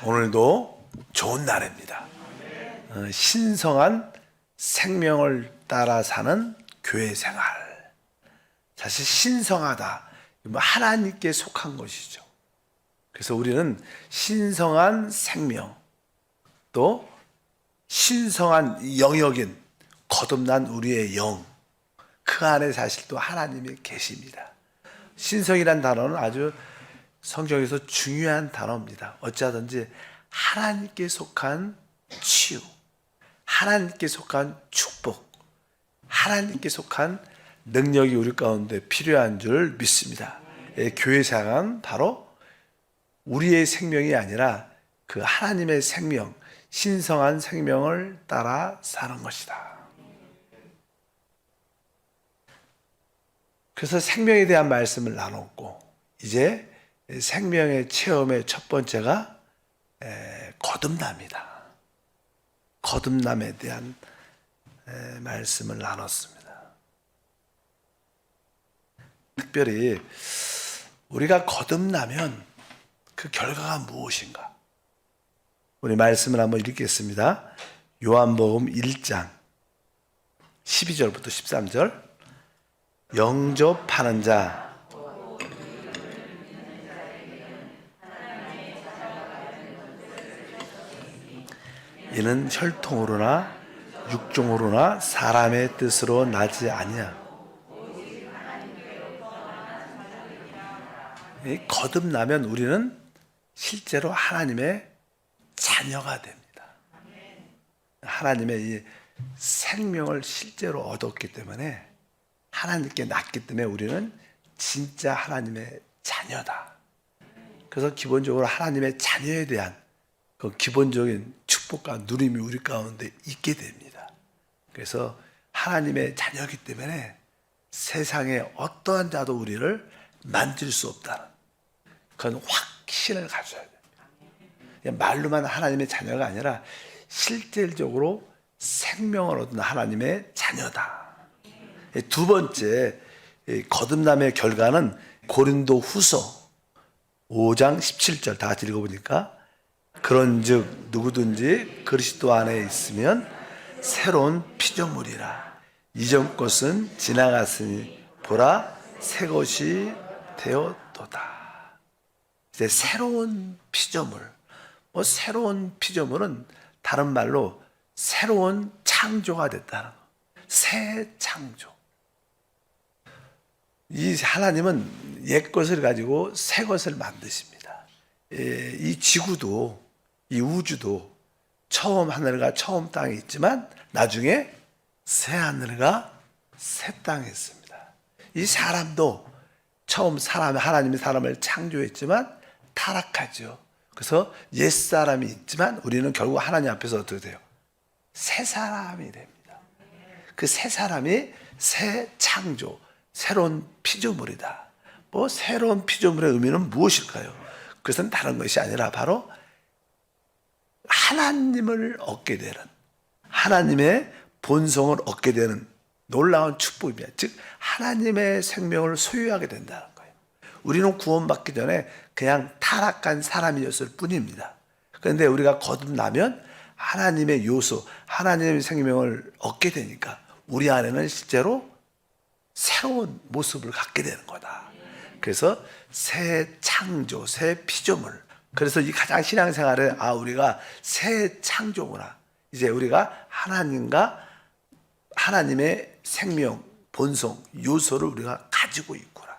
오늘도 좋은 날입니다. 신성한 생명을 따라 사는 교회 생활. 사실 신성하다, 하나님께 속한 것이죠. 그래서 우리는 신성한 생명, 또 신성한 영역인 거듭난 우리의 영, 그 안에 사실 또 하나님이 계십니다. 신성이란 단어는 아주 성경에서 중요한 단어입니다. 어찌하든지 하나님께 속한 치유, 하나님께 속한 축복, 하나님께 속한 능력이 우리 가운데 필요한 줄 믿습니다. 교회 생활은 바로 우리의 생명이 아니라 그 하나님의 생명, 신성한 생명을 따라 사는 것이다. 그래서 생명에 대한 말씀을 나눴고, 이제 생명의 체험의 첫 번째가 거듭남이다. 거듭남에 대한 말씀을 나눴습니다. 특별히 우리가 거듭나면 그 결과가 무엇인가? 우리 말씀을 한번 읽겠습니다. 요한복음 1장 12절부터 13절. 영접하는 자, 이는 혈통으로나 육종으로나 사람의 뜻으로 나지 아니하고, 거듭나면 우리는 실제로 하나님의 자녀가 됩니다. 하나님의 이 생명을 실제로 얻었기 때문에, 하나님께 낳기 때문에 우리는 진짜 하나님의 자녀다. 그래서 기본적으로 하나님의 자녀에 대한 그 기본적인 축복과 누림이 우리 가운데 있게 됩니다. 그래서 하나님의 자녀이기 때문에 세상에 어떠한 자도 우리를 만질 수 없다는 그런 확신을 가져야 됩니다. 말로만 하나님의 자녀가 아니라 실질적으로 생명을 얻는 하나님의 자녀다. 두 번째, 거듭남의 결과는 고린도 후서 5장 17절 다 같이 읽어보니까, 그런즉 누구든지 그리스도 안에 있으면 새로운 피조물이라. 이전 것은 지나갔으니 보라 새 것이 되었도다. 이제 새로운 피조물, 새로운 피조물은 다른 말로 새로운 창조가 됐다는 거. 새 창조. 이 하나님은 옛 것을 가지고 새 것을 만드십니다. 이 지구도, 이 우주도 처음 하늘과 처음 땅이 있지만 나중에 새 하늘과 새 땅이 있습니다. 이 사람도 처음 하나님이 사람을 창조했지만 타락하죠. 그래서 옛 사람이 있지만 우리는 결국 하나님 앞에서 어떻게 돼요? 새 사람이 됩니다. 그 새 사람이 새 창조, 새로운 피조물이다. 새로운 피조물의 의미는 무엇일까요? 그것은 다른 것이 아니라 바로 하나님을 얻게 되는, 하나님의 본성을 얻게 되는 놀라운 축복입니다. 즉 하나님의 생명을 소유하게 된다는 거예요. 우리는 구원받기 전에 그냥 타락한 사람이었을 뿐입니다. 그런데 우리가 거듭나면 하나님의 요소, 하나님의 생명을 얻게 되니까 우리 안에는 실제로 새로운 모습을 갖게 되는 거다. 그래서 새 창조, 새 피조물. 그래서 이 가장 신앙생활에 우리가 새 창조구나. 이제 우리가 하나님의 생명, 본성, 요소를 우리가 가지고 있구나.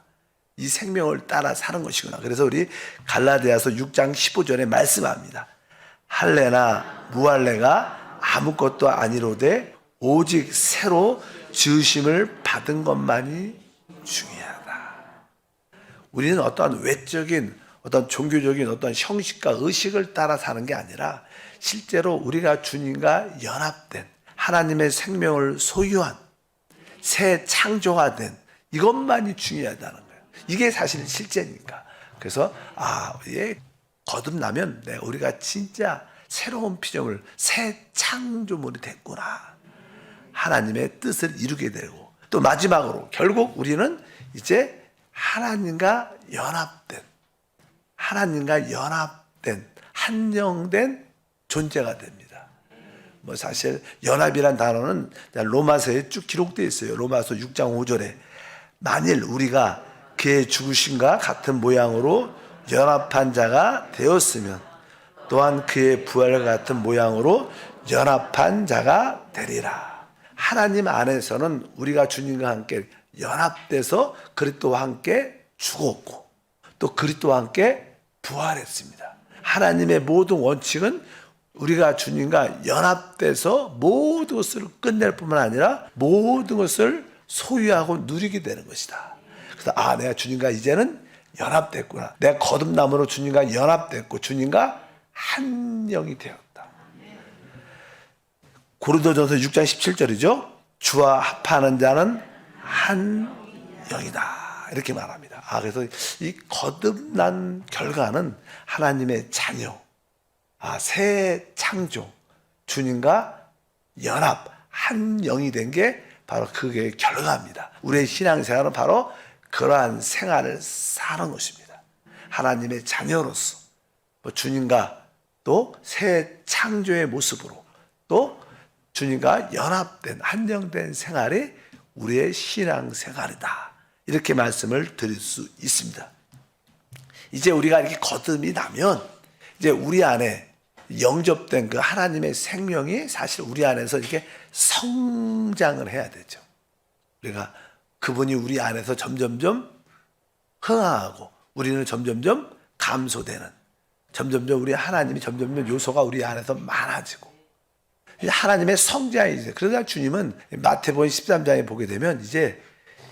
이 생명을 따라 사는 것이구나. 그래서 우리 갈라디아서 6장 15절에 말씀합니다. 할례나 무할례가 아무것도 아니로되 오직 새로 지으심을 받은 것만이 중요하다. 우리는 어떠한 외적인, 어떤 종교적인 어떤 형식과 의식을 따라 사는 게 아니라 실제로 우리가 주님과 연합된 하나님의 생명을 소유한 새 창조가 된 이것만이 중요하다는 거예요. 이게 사실 실제니까. 그래서 거듭나면 우리가 진짜 새로운 피조물, 새 창조물이 됐구나. 하나님의 뜻을 이루게 되고, 또 마지막으로 결국 우리는 이제 하나님과 연합된 한영된 존재가 됩니다. 뭐 사실 연합이란 단어는 로마서에 쭉 기록되어 있어요. 로마서 6장 5절에 만일 우리가 그의 죽으심과 같은 모양으로 연합한 자가 되었으면 또한 그의 부활과 같은 모양으로 연합한 자가 되리라. 하나님 안에서는 우리가 주님과 함께 연합돼서 그리스도와 함께 죽었고 또 그리스도와 함께 부활했습니다. 하나님의 모든 원칙은 우리가 주님과 연합돼서 모든 것을 끝낼 뿐만 아니라 모든 것을 소유하고 누리게 되는 것이다. 그래서 내가 주님과 이제는 연합됐구나. 내가 거듭남으로 주님과 연합됐고 주님과 한 영이 되었다. 고린도전서 6장 17절이죠. 주와 합하는 자는 한 영이다. 이렇게 말합니다. 그래서 이 거듭난 결과는 하나님의 자녀, 새 창조, 주님과 연합, 한 영이 된 게 바로 그게 결과입니다. 우리의 신앙생활은 바로 그러한 생활을 사는 것입니다. 하나님의 자녀로서 주님과 또 새 창조의 모습으로 또 주님과 연합된 한영된 생활이 우리의 신앙생활이다. 이렇게 말씀을 드릴 수 있습니다. 이제 우리가 이렇게 거듭이 나면 이제 우리 안에 영접된 그 하나님의 생명이 사실 우리 안에서 이렇게 성장을 해야 되죠. 우리가 그분이 우리 안에서 점점점 흥하고 우리는 점점점 감소되는, 점점점 우리 하나님이 점점점 요소가 우리 안에서 많아지고 하나님의 성장이죠. 그러다 주님은 마태복음 13장에 보게 되면 이제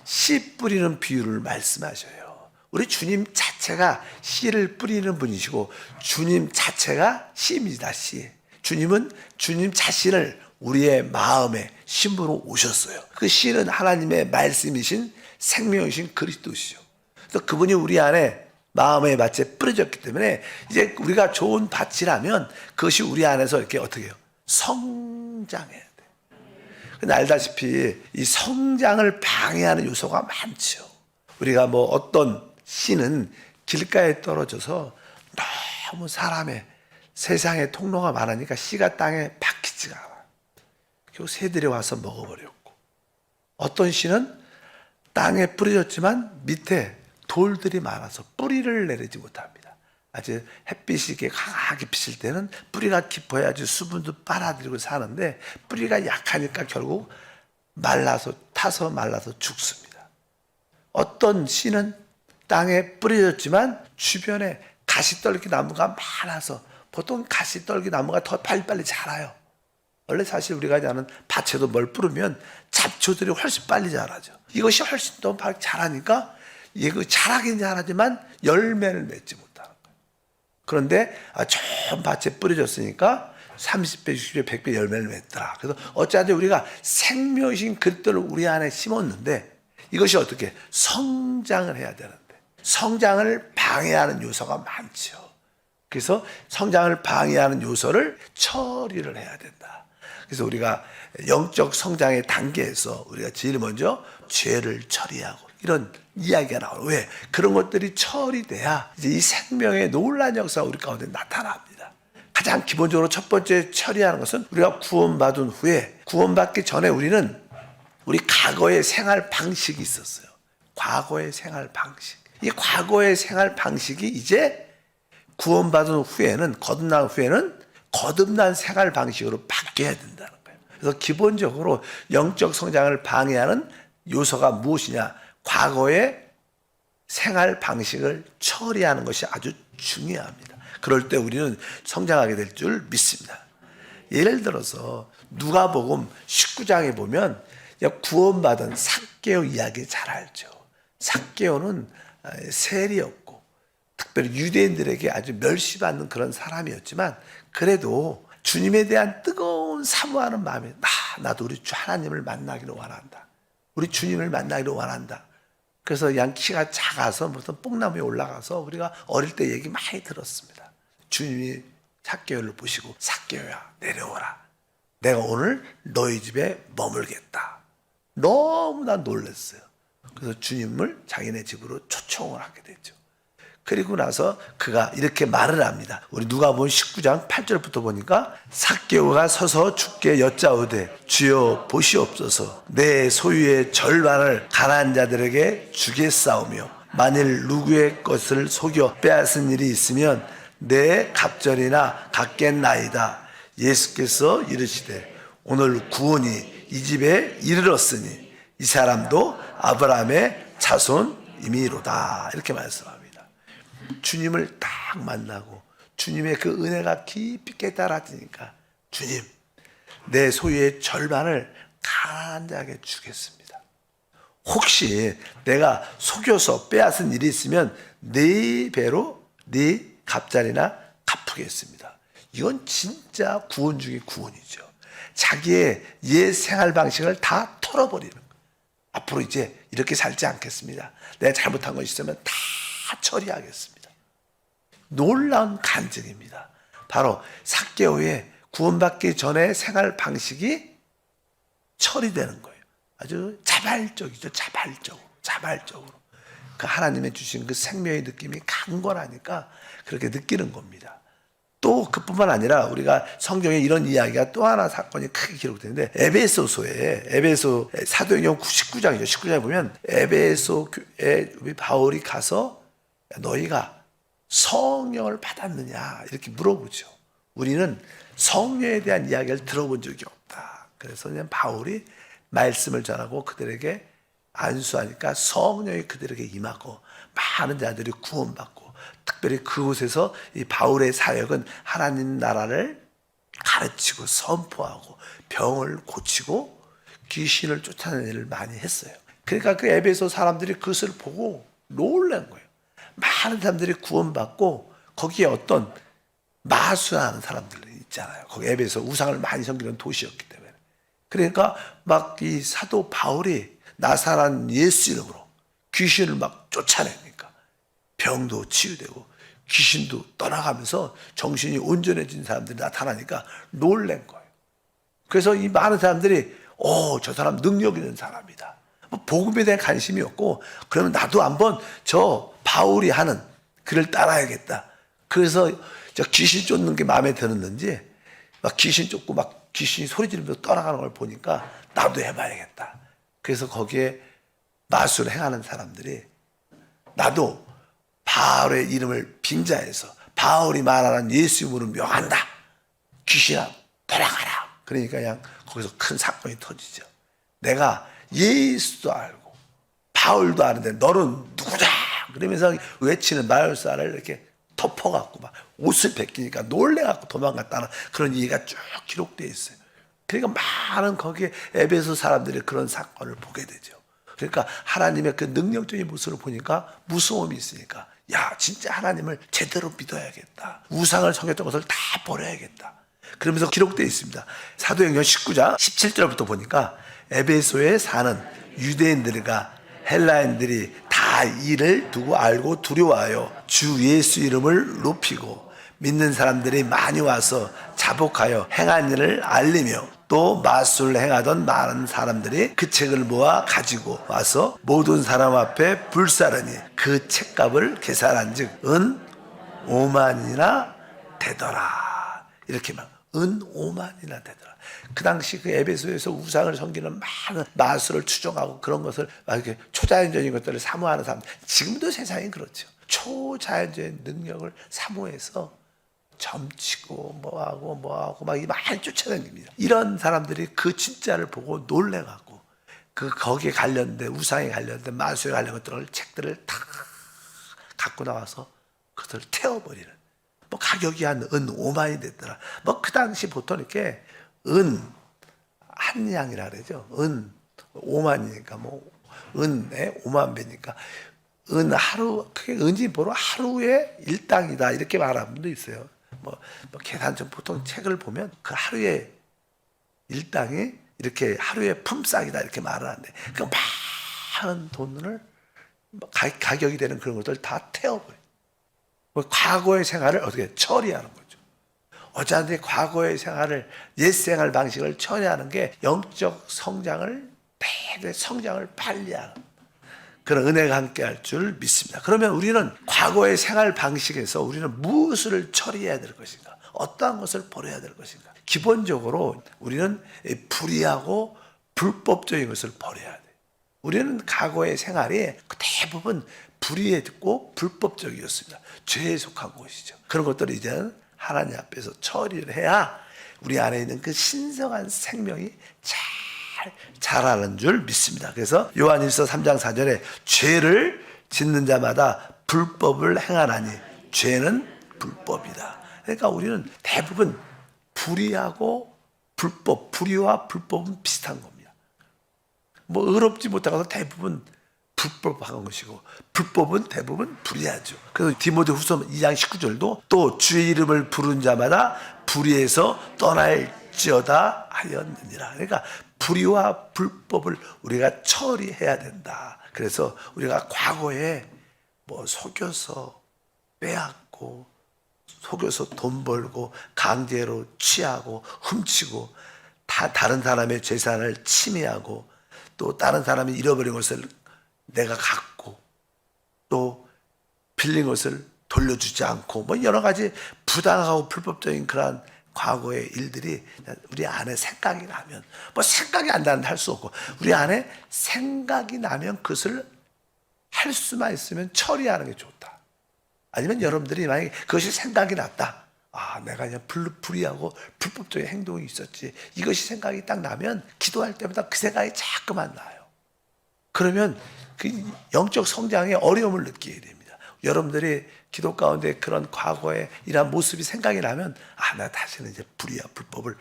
씨 뿌리는 비유를 말씀하셔요. 우리 주님 자체가 씨를 뿌리는 분이시고 주님 자체가 씨입니다. 씨. 주님은 주님 자신을 우리의 마음에 심부로 오셨어요. 그 씨는 하나님의 말씀이신 생명이신 그리스도시죠. 그래서 그분이 우리 안에 마음의 밭에 뿌려졌기 때문에 이제 우리가 좋은 밭이라면 그것이 우리 안에서 이렇게 어떻게 해요? 성장해야 돼. 근데 알다시피 이 성장을 방해하는 요소가 많죠. 우리가 뭐 어떤 씨는 길가에 떨어져서 너무 사람의 세상에 통로가 많으니까 씨가 땅에 박히지가 않아. 결국 새들이 와서 먹어버렸고, 어떤 씨는 땅에 뿌려졌지만 밑에 돌들이 많아서 뿌리를 내리지 못합니다. 아주 햇빛이 이렇게 강하게 비칠 때는 뿌리가 깊어야지 수분도 빨아들이고 사는데 뿌리가 약하니까 결국 타서 말라서 죽습니다. 어떤 씨는 땅에 뿌려졌지만 주변에 가시떨기 나무가 많아서, 보통 가시떨기 나무가 더 빨리빨리 자라요. 원래 사실 우리가 아는 밭에도 뭘 뿌리면 잡초들이 훨씬 빨리 자라죠. 이것이 훨씬 더 자라니까 이거 자라긴 자라지만 열매를 맺지 못하는 거예요. 그런데 좋은 밭에 뿌려졌으니까 30배, 60배, 100배 열매를 맺더라. 그래서 어찌하든 우리가 생명이신 그리스도를 우리 안에 심었는데 이것이 어떻게 성장을 해야 되는데 성장을 방해하는 요소가 많죠. 그래서 성장을 방해하는 요소를 처리를 해야 된다. 그래서 우리가 영적 성장의 단계에서 우리가 제일 먼저 죄를 처리하고 이런 이야기가 나와요. 왜? 그런 것들이 처리돼야 이제 이 생명의 놀라운 역사가 우리 가운데 나타납니다. 가장 기본적으로 첫 번째 처리하는 것은 우리가 구원받은 후에, 구원받기 전에 우리는 우리 과거의 생활 방식이 있었어요. 과거의 생활 방식. 이 과거의 생활 방식이 이제 구원받은 후에는, 거듭난 후에는 거듭난 생활 방식으로 바뀌어야 된다는 거예요. 그래서 기본적으로 영적 성장을 방해하는 요소가 무엇이냐? 과거의 생활 방식을 처리하는 것이 아주 중요합니다. 그럴 때 우리는 성장하게 될 줄 믿습니다. 예를 들어서 누가복음 19장에 보면 구원받은 삭개오 이야기 잘 알죠. 삭개오는 세리였고 특별히 유대인들에게 아주 멸시받는 그런 사람이었지만 그래도 주님에 대한 뜨거운 사모하는 마음에 나도 우리 주 하나님을 만나기를 원한다. 우리 주님을 만나기를 원한다. 그래서 그냥 키가 작아서 무슨 뽕나무에 올라가서 우리가 어릴 때 얘기 많이 들었습니다. 주님이 삭개오를 보시고 삭개오야 내려오라. 내가 오늘 너희 집에 머물겠다. 너무나 놀랐어요. 그래서 주님을 자기네 집으로 초청을 하게 됐죠. 그리고 나서 그가 이렇게 말을 합니다. 우리 누가복음 19장 8절부터 보니까 삭개오가 서서 주께 여짜오되 주여 보시옵소서 내 소유의 절반을 가난한 자들에게 주겠사오며 만일 누구의 것을 속여 빼앗은 일이 있으면 내 갑절이나 갚겠나이다. 예수께서 이르시되 오늘 구원이 이 집에 이르렀으니 이 사람도 아브라함의 자손이미로다. 이렇게 말씀합니다. 주님을 딱 만나고 주님의 그 은혜가 깊이 깨달아지니까 주님 내 소유의 절반을 가난한 자에게 주겠습니다. 혹시 내가 속여서 빼앗은 일이 있으면 네 배로 네 갑절이나 갚겠습니다. 이건 진짜 구원 중의 구원이죠. 자기의 옛 생활 방식을 다 털어버리는 거예요. 앞으로 이제 이렇게 살지 않겠습니다. 내가 잘못한 거 있으면 다 처리하겠습니다. 놀라운 간증입니다. 바로 삭개오의 구원받기 전에 생활 방식이 처리되는 거예요. 아주 자발적이죠. 자발적으로. 그 하나님의 주신 그 생명의 느낌이 강건하니까 그렇게 느끼는 겁니다. 또 그뿐만 아니라 우리가 성경에 이런 이야기가 또 하나 사건이 크게 기록되는데 에베소서에 사도행전 19장이죠. 19장에 보면 에베소에 바울이 가서 너희가 성령을 받았느냐 이렇게 물어보죠. 우리는 성령에 대한 이야기를 들어본 적이 없다. 그래서 그냥 바울이 말씀을 전하고 그들에게 안수하니까 성령이 그들에게 임하고 많은 자들이 구원받고 특별히 그곳에서 이 바울의 사역은 하나님 나라를 가르치고 선포하고 병을 고치고 귀신을 쫓아내는 일을 많이 했어요. 그러니까 그 에베소 사람들이 그것을 보고 놀란 거예요. 많은 사람들이 구원받고 거기에 어떤 마술하는 사람들이 있잖아요. 거기 에베소 우상을 많이 섬기는 도시였기 때문에. 그러니까 막 이 사도 바울이 나사란 예수 이름으로 귀신을 막 쫓아내니까 병도 치유되고 귀신도 떠나가면서 정신이 온전해진 사람들이 나타나니까 놀란 거예요. 그래서 이 많은 사람들이 저 사람 능력 있는 사람이다. 복음에 대한 관심이 없고 그러면 나도 한번 저 바울이 하는 그를 따라야겠다. 그래서 저 귀신 쫓는 게 마음에 들었는지 막 귀신 쫓고 막 귀신이 소리 지르면서 떠나가는 걸 보니까 나도 해봐야겠다. 그래서 거기에 마술을 행하는 사람들이 나도 바울의 이름을 빙자해서 바울이 말하는 예수 이름으로 명한다. 귀신아 돌아가라. 그러니까 그냥 거기서 큰 사건이 터지죠. 내가 예수도 알고 바울도 아는데 너는 누구다. 그러면서 외치는 마술사를 이렇게 덮어갖고 막 옷을 벗기니까 놀래갖고 도망갔다는 그런 얘기가 쭉 기록되어 있어요. 그러니까 많은 거기에 에베소 사람들이 그런 사건을 보게 되죠. 그러니까 하나님의 그 능력적인 모습을 보니까 무서움이 있으니까 야 진짜 하나님을 제대로 믿어야겠다. 우상을 섬겼던 것을 다 버려야겠다. 그러면서 기록되어 있습니다. 사도행전 19장 17절부터 보니까 에베소에 사는 유대인들과 헬라인들이 다 이를 두고 알고 두려워하여 주 예수 이름을 높이고 믿는 사람들이 많이 와서 자복하여 행한 일을 알리며 또 마술을 행하던 많은 사람들이 그 책을 모아 가지고 와서 모든 사람 앞에 불사르니 그 책값을 계산한 즉은 5만이나 되더라. 이렇게 막 은 5만이나 되더라. 그 당시 그 에베소에서 우상을 섬기는 많은 마술을 추종하고 그런 것을 막 이렇게 초자연적인 것들을 사모하는 사람, 지금도 세상이 그렇죠. 초자연적인 능력을 사모해서 점치고 뭐하고 막 많이 쫓아다닙니다. 이런 사람들이 그 진짜를 보고 놀래갖고 그 거기에 관련된 우상에 관련된 마술에 관련된 것들을 책들을 다 갖고 나와서 그것을 태워버리는. 뭐 가격이 한 은 5만이 됐더라. 뭐 그 당시 보통 이렇게 은 한 양이라 그러죠. 은 5만이니까 뭐 은에 5만 배니까 은 하루 그게 은이 바로 하루의 일당이다 이렇게 말하는 분도 있어요. 뭐 계산 좀 보통 책을 보면 그 하루의 일당이 이렇게 하루의 품삯이다 이렇게 말을 하는데 그 많은 돈을 가격이 되는 그런 것들 다 태워버려. 과거의 생활을 어떻게 처리하는 거죠. 어쩌든지 과거의 생활을 옛 생활 방식을 처리하는 게 영적 성장을 빨리 하는. 그런 은혜가 함께할 줄 믿습니다. 그러면 우리는 과거의 생활 방식에서 우리는 무엇을 처리해야 될 것인가? 어떠한 것을 버려야 될 것인가? 기본적으로 우리는 불의하고 불법적인 것을 버려야 돼. 우리는 과거의 생활이 대부분 불의했고 불법적이었습니다. 죄에 속한 것이죠. 그런 것들을 이제는 하나님 앞에서 처리를 해야 우리 안에 있는 그 신성한 생명이 잘 자라는 줄 믿습니다. 그래서 요한일서 3장 4절에 죄를 짓는 자마다 불법을 행하나니 죄는 불법이다. 그러니까 우리는 대부분 불의하고 불법, 불의와 불법은 비슷한 겁니다. 뭐 의롭지 못하고서 대부분 불법한 것이고 불법은 대부분 불의하죠. 그래서 디모데후서 2장 19절도 또 주의 이름을 부른 자마다 불의에서 떠날지어다 하였느니라. 그러니까 불의와 불법을 우리가 처리해야 된다. 그래서 우리가 과거에 뭐 속여서 빼앗고 속여서 돈 벌고 강제로 취하고 훔치고 다른 사람의 재산을 침해하고 또 다른 사람이 잃어버린 것을 내가 갖고 또 빌린 것을 돌려주지 않고 뭐 여러 가지 부당하고 불법적인 그러한 과거의 일들이 우리 안에 생각이 나면 뭐 생각이 안 나는데 할 수 없고 우리 안에 생각이 나면 그것을 할 수만 있으면 처리하는 게 좋다. 아니면 여러분들이 만약에 그것이 생각이 났다. 아, 내가 그냥 불의하고 불법적인 행동이 있었지. 이것이 생각이 딱 나면 기도할 때마다 그 생각이 자꾸만 나요. 그러면 그 영적 성장에 어려움을 느끼게 됩니다. 여러분들이 기도 가운데 그런 과거의 이러한 모습이 생각이 나면 아, 나 다시는 이제 불의와 불법을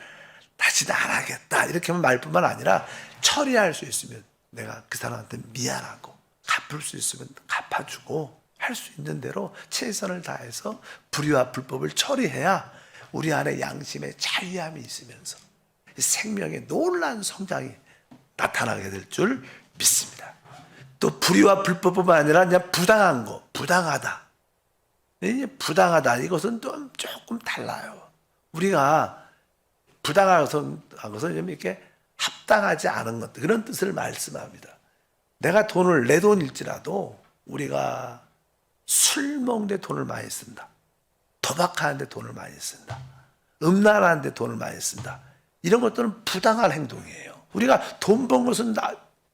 다시는 안 하겠다. 이렇게 하면 말뿐만 아니라 처리할 수 있으면 내가 그 사람한테 미안하고 갚을 수 있으면 갚아주고 할 수 있는 대로 최선을 다해서 불의와 불법을 처리해야 우리 안에 양심의 자유함이 있으면서 생명의 놀라운 성장이 나타나게 될 줄 믿습니다. 또 불의와 불법뿐만 아니라 그냥 부당한 거, 부당하다. 부당하다. 이것은 좀 조금 달라요. 우리가 부당한 것은 이렇게 합당하지 않은 것, 그런 뜻을 말씀합니다. 내가 내 돈일지라도 우리가 술 먹는데 돈을 많이 쓴다. 도박하는데 돈을 많이 쓴다. 음란하는데 돈을 많이 쓴다. 이런 것들은 부당한 행동이에요. 우리가 돈 번 것은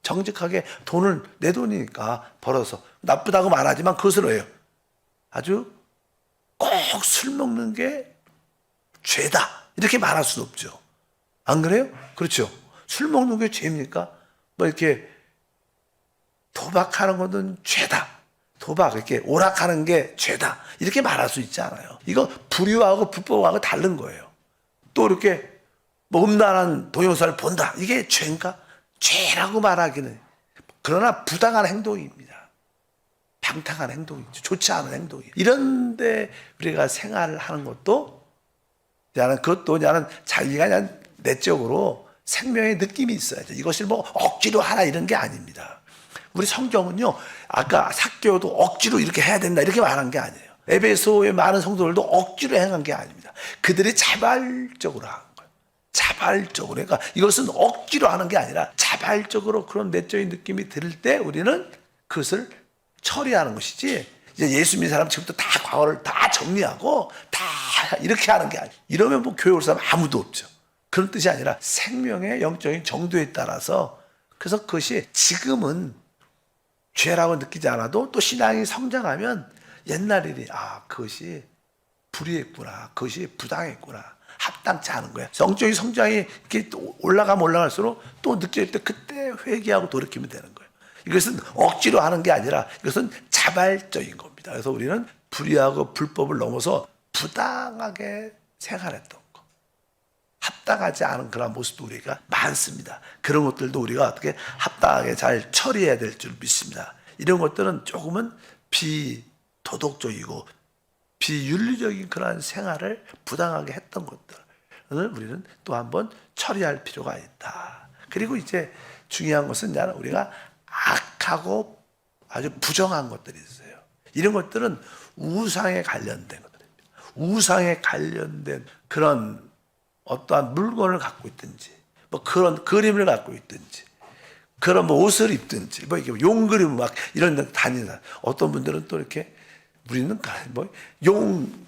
정직하게 돈을 내 돈이니까 벌어서 나쁘다고 말하지만 그것을 해요. 아주 꼭 술 먹는 게 죄다. 이렇게 말할 수는 없죠. 안 그래요? 그렇죠. 술 먹는 게 죄입니까? 뭐 이렇게 도박하는 것은 죄다. 도박, 이렇게 오락하는 게 죄다. 이렇게 말할 수 있지 않아요. 이거 불의하고 불법하고 다른 거예요. 또 이렇게 뭐 음란한 동영상을 본다. 이게 죄인가? 죄라고 말하기는. 그러나 부당한 행동입니다. 방탕한 행동이죠. 좋지 않은 행동이에요. 이런데 우리가 생활을 하는 것도 나는 자기가 그냥 내적으로 생명의 느낌이 있어야죠. 이것을 뭐 억지로 하라 이런 게 아닙니다. 우리 성경은요, 아까 삭개오도 억지로 이렇게 해야 된다 이렇게 말한 게 아니에요. 에베소의 많은 성도들도 억지로 행한 게 아닙니다. 그들이 자발적으로 한 거예요. 자발적으로. 그러니까 이것은 억지로 하는 게 아니라 자발적으로 그런 내적인 느낌이 들 때 우리는 그것을 처리하는 것이지, 이제 예수 믿는 사람 지금부터 다 과거를 다 정리하고 다 이렇게 하는 게 아니에요. 이러면 뭐 교회 올 사람 아무도 없죠. 그런 뜻이 아니라 생명의 영적인 정도에 따라서, 그래서 그것이 지금은 죄라고 느끼지 않아도 또 신앙이 성장하면 옛날 일이 그것이 불의했구나, 그것이 부당했구나, 합당치 않은 거야. 성적인 성장이 이렇게 올라가면 올라갈수록 또 느낄 때 그때 회개하고 돌이키면 되는 거예요. 이것은 억지로 하는 게 아니라 이것은 자발적인 겁니다. 그래서 우리는 불의하고 불법을 넘어서 부당하게 생활했던 거, 합당하지 않은 그런 모습도 우리가 많습니다. 그런 것들도 우리가 어떻게 합당하게 잘 처리해야 될 줄 믿습니다. 이런 것들은 조금은 비도덕적이고 비윤리적인 그러한 생활을 부당하게 했던 것들을 우리는 또 한번 처리할 필요가 있다. 그리고 이제 중요한 것은 우리가 악하고 아주 부정한 것들이 있어요. 이런 것들은 우상에 관련된 것들입니다. 우상에 관련된 그런 어떠한 물건을 갖고 있든지, 뭐 그런 그림을 갖고 있든지, 그런 뭐 옷을 입든지, 뭐 이렇게 용 그림 막 이런 데 다니는, 어떤 분들은 또 이렇게, 우리는 뭐 용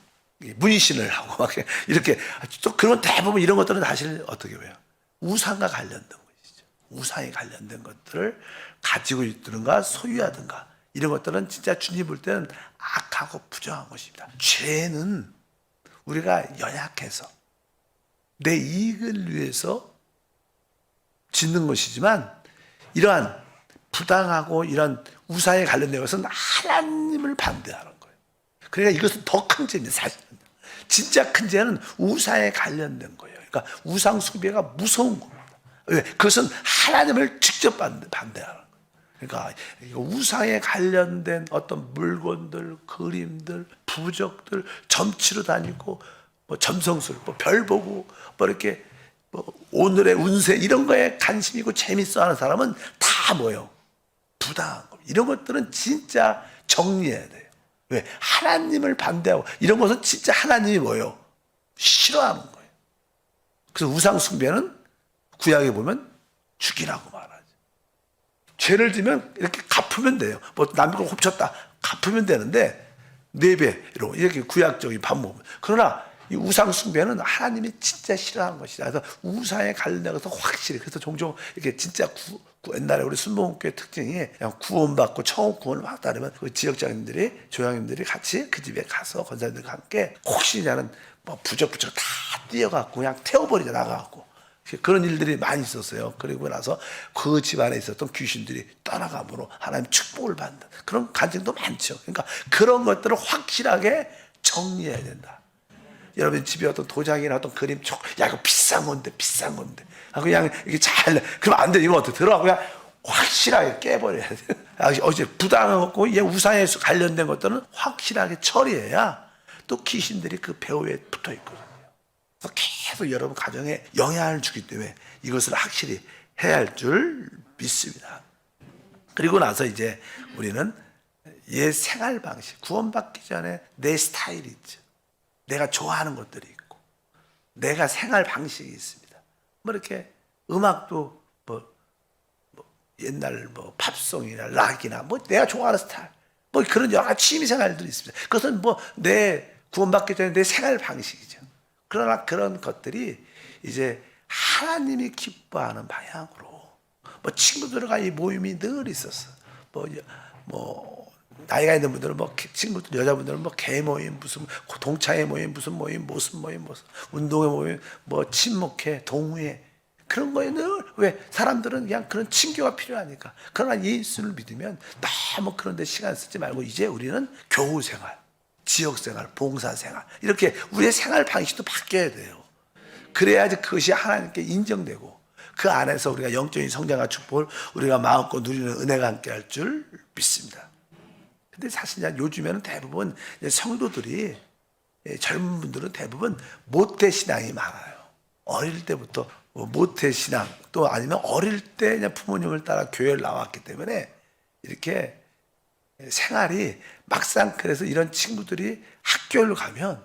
문신을 하고 막 이렇게, 또 그런 대부분 이런 것들은 사실 어떻게 해요? 우상과 관련된 것이죠. 우상에 관련된 것들을 가지고 있든가 소유하든가 이런 것들은 진짜 주님 볼 때는 악하고 부정한 것입니다. 죄는 우리가 연약해서 내 이익을 위해서 짓는 것이지만, 이러한 부당하고 이런 우상에 관련된 것은 하나님을 반대하는 거예요. 그러니까 이것은 더 큰 죄입니다. 사실은 진짜 큰 죄는 우상에 관련된 거예요. 그러니까 우상 숭배가 무서운 겁니다. 왜? 그것은 하나님을 직접 반대하는 거예요. 그러니까 우상에 관련된 어떤 물건들, 그림들, 부적들, 점치러 다니고, 뭐 점성술, 뭐 별 보고, 뭐 이렇게 뭐 오늘의 운세 이런 거에 관심 있고 재밌어하는 사람은 다 뭐예요? 부당한 겁니다. 이런 것들은 진짜 정리해야 돼요. 왜? 하나님을 반대하고 이런 것은 진짜 하나님이 뭐예요? 싫어하는 거예요. 그래서 우상 숭배는 구약에 보면 죽이라고 말하죠. 죄를 지면 이렇게 갚으면 돼요. 뭐 남을 훔쳤다 갚으면 되는데 4배 이렇게 구약적인 방법. 그러나 이 우상 숭배는 하나님이 진짜 싫어하는 것이다. 그래서 우상에 관련된 것은 확실히, 그래서 종종 이렇게 진짜 옛날에 우리 순복음교회 특징이 그냥 구원받고 처음 구원을 받다면 그 지역장님들이, 조양님들이 같이 그 집에 가서 권사님들과 함께 혹시 나는 뭐 부적부적 다 띄어갖고 그냥 태워버리자 나가갖고 그런 일들이 많이 있었어요. 그리고 나서 그 집안에 있었던 귀신들이 떠나감으로 하나님 축복을 받는 그런 간증도 많죠. 그러니까 그런 것들을 확실하게 정리해야 된다. 여러분 집에 어떤 도장이나 어떤 그림, 야 이거 비싼 건데 그냥 이게 잘, 그러면 안 돼. 이거 어떻게 들어가고 그냥 확실하게 깨버려야 돼. 어제 부당하고 우상에 관련된 것들은 확실하게 처리해야 또 귀신들이 그 배후에 붙어 있거든요. 그래서 계속 여러분 가정에 영향을 주기 때문에 이것을 확실히 해야 할 줄 믿습니다. 그리고 나서 이제 우리는 옛 생활 방식, 구원받기 전에 내 스타일이 있죠. 내가 좋아하는 것들이 있고, 내가 생활 방식이 있습니다. 뭐 이렇게 음악도 뭐 옛날 뭐 팝송이나 락이나 뭐 내가 좋아하는 스타일, 뭐 그런 여러 가지 취미 생활들이 있습니다. 그것은 뭐 내 구원받기 전에 내 생활 방식이죠. 그러나 그런 것들이 이제 하나님이 기뻐하는 방향으로, 뭐 친구들과 이 모임이 늘 있었어. 뭐 나이가 있는 분들은 뭐 친구들, 여자분들은 뭐 개 모임, 무슨 동창회 모임, 무슨 운동회 모임, 뭐 친목회, 동호회, 그런 거에 늘, 왜? 사람들은 그냥 그런 친교가 필요하니까. 그러나 예수를 믿으면 너무 그런 데 시간 쓰지 말고 이제 우리는 교우 생활, 지역 생활, 봉사 생활, 이렇게 우리의 생활 방식도 바뀌어야 돼요. 그래야지 그것이 하나님께 인정되고 그 안에서 우리가 영적인 성장과 축복을 우리가 마음껏 누리는 은혜가 함께 할 줄 믿습니다. 근데 사실 요즘에는 대부분 성도들이, 젊은 분들은 대부분 모태신앙이 많아요. 어릴 때부터 모태신앙, 또 아니면 어릴 때 그냥 부모님을 따라 교회를 나왔기 때문에 이렇게 생활이 막상, 그래서 이런 친구들이 학교를 가면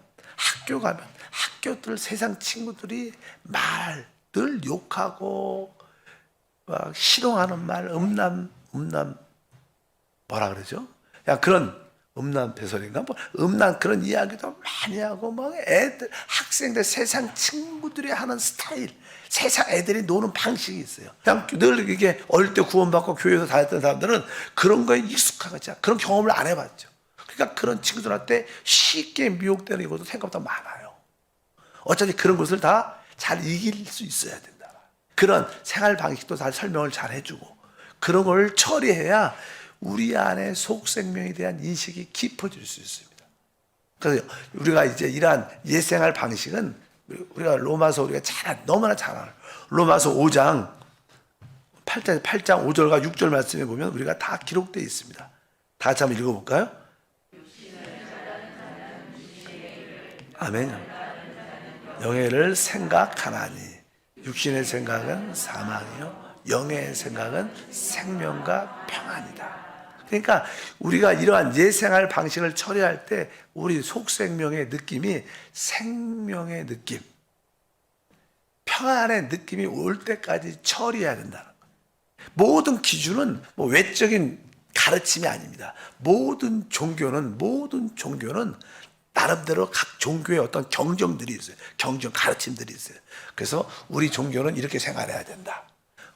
학교들 세상 친구들이 말 늘 욕하고 막 희롱하는 말, 음란 뭐라 그러죠? 야, 그런 음란 배설인가? 뭐 음란 그런 이야기도 많이 하고, 막 애들, 학생들, 세상 친구들이 하는 스타일, 세상 애들이 노는 방식이 있어요. 그냥 늘 이게 어릴 때 구원받고 교회에서 다녔던 사람들은 그런 거에 익숙하지, 그런 경험을 안 해봤죠. 그러니까 그런 친구들한테 쉽게 미혹되는 것도 생각보다 많아요. 어차피 그런 것을 다 잘 이길 수 있어야 된다. 그런 생활 방식도 다 설명을 잘 해주고 그런 걸 처리해야 우리 안에 속생명에 대한 인식이 깊어질 수 있습니다. 그래서 우리가 이제 이러한 옛생활 방식은 우리가 로마서 우리가 너무나 잘 알아요. 로마서 5장 8장 5절과 6절 말씀에 보면 우리가 다 기록되어 있습니다. 다 같이 한번 읽어볼까요? 아멘. 영예를 생각하나니 육신의 생각은 사망이요 영의 생각은 생명과 평안이다. 그러니까 우리가 이러한 옛생활 방식을 처리할 때 우리 속생명의 느낌이 생명의 느낌, 평안의 느낌이 올 때까지 처리해야 된다는 거예요. 모든 기준은 뭐 외적인 가르침이 아닙니다. 모든 종교는 나름대로 각 종교의 어떤 경정들이 있어요. 경정 가르침들이 있어요. 그래서 우리 종교는 이렇게 생활해야 된다.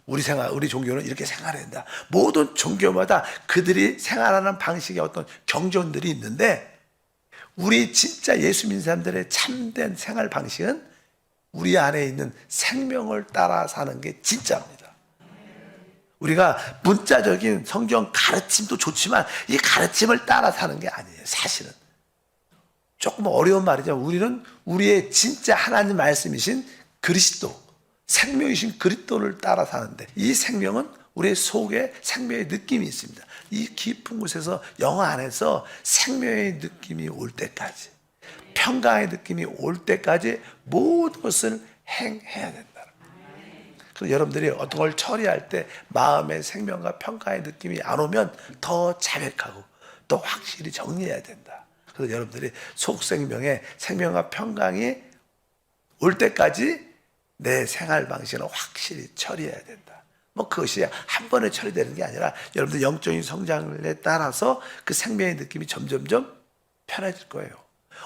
우리 종교는 이렇게 생활해야 된다. 모든 종교마다 그들이 생활하는 방식의 어떤 경전들이 있는데, 우리 진짜 예수 믿는 사람들의 참된 생활 방식은 우리 안에 있는 생명을 따라 사는 게 진짜입니다. 우리가 문자적인 성경 가르침도 좋지만 이 가르침을 따라 사는 게 아니에요. 사실은 조금 어려운 말이죠. 우리는 우리의 진짜 하나님 말씀이신 그리스도, 생명이신 그리스도를 따라 사는데, 이 생명은 우리의 속에 생명의 느낌이 있습니다. 이 깊은 곳에서 영어 안에서 생명의 느낌이 올 때까지, 평강의 느낌이 올 때까지 모든 것을 행해야 된다. 그래서 여러분들이 어떤 걸 처리할 때 마음의 생명과 평강의 느낌이 안 오면 더 자백하고 더 확실히 정리해야 된다. 그래서 여러분들이 속생명의 생명과 평강이 올 때까지 내 생활 방식은 확실히 처리해야 된다. 뭐 그것이 한 번에 처리되는 게 아니라 여러분들 영적인 성장에 따라서 그 생명의 느낌이 점점점 편해질 거예요.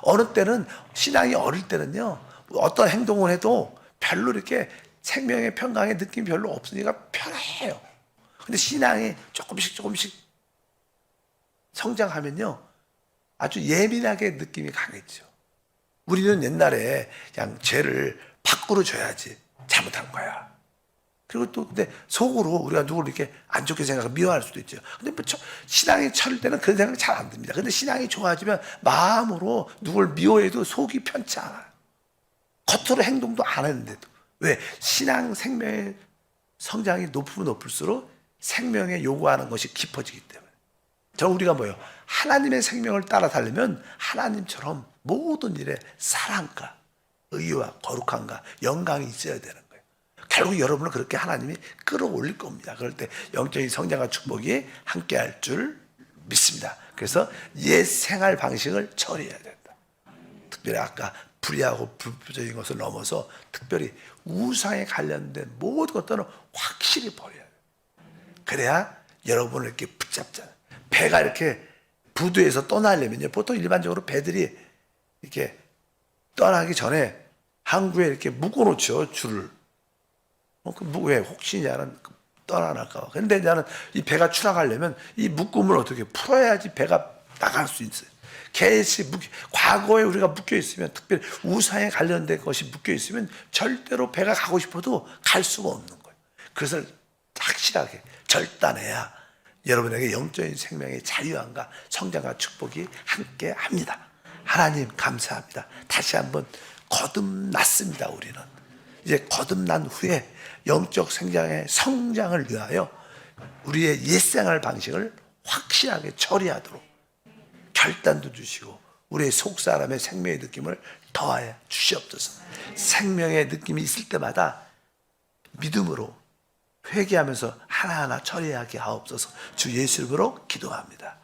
어느 때는, 신앙이 어릴 때는요, 어떤 행동을 해도 별로 이렇게 생명의 평강의 느낌이 별로 없으니까 편해요. 근데 신앙이 조금씩 성장하면요, 아주 예민하게 느낌이 강해지죠. 우리는 옛날에 그냥 죄를 밖으로 줘야지 잘못한 거야. 그리고 또 근데 속으로 우리가 누구를 이렇게 안 좋게 생각하고 미워할 수도 있죠. 근데 뭐 신앙이 처릴 때는 그런 생각 잘 안 듭니다. 근데 신앙이 좋아지면 마음으로 누굴 미워해도 속이 편치 않아요. 겉으로 행동도 안 했는데도. 왜? 신앙 생명의 성장이 높으면 높을수록 생명에 요구하는 것이 깊어지기 때문에. 우리가 뭐예요? 하나님의 생명을 따라 살려면 하나님처럼 모든 일에 사랑과 의와 거룩함과 영광이 있어야 되는 거예요. 결국 여러분을 그렇게 하나님이 끌어올릴 겁니다. 그럴 때 영적인 성장과 축복이 함께할 줄 믿습니다. 그래서 옛 생활 방식을 처리해야 된다. 특별히 아까 불의하고 불법적인 것을 넘어서 특별히 우상에 관련된 모든 것들은 확실히 버려야 돼요. 그래야 여러분을 이렇게 붙잡잖아요. 배가 이렇게 부두에서 떠나려면요, 보통 일반적으로 배들이 이렇게 떠나기 전에 항구에 이렇게 묶어놓죠, 줄을. 왜? 혹시 나는 떠나날까 봐. 근데 나는 이 배가 추락하려면 이 묶음을 어떻게 풀어야지 배가 나갈 수 있어요. 과거에 우리가 묶여 있으면, 특별히 우상에 관련된 것이 묶여 있으면 절대로 배가 가고 싶어도 갈 수가 없는 거예요. 그래서 확실하게 절단해야 여러분에게 영적인 생명의 자유함과 성장과 축복이 함께 합니다. 하나님 감사합니다. 다시 한번 거듭났습니다. 우리는 이제 거듭난 후에 영적 성장을 위하여 우리의 옛생활 방식을 확실하게 처리하도록 결단도 주시고 우리의 속사람의 생명의 느낌을 더하여 주시옵소서. 생명의 느낌이 있을 때마다 믿음으로 회개하면서 하나하나 처리하게 하옵소서. 주 예수 이름으로 기도합니다.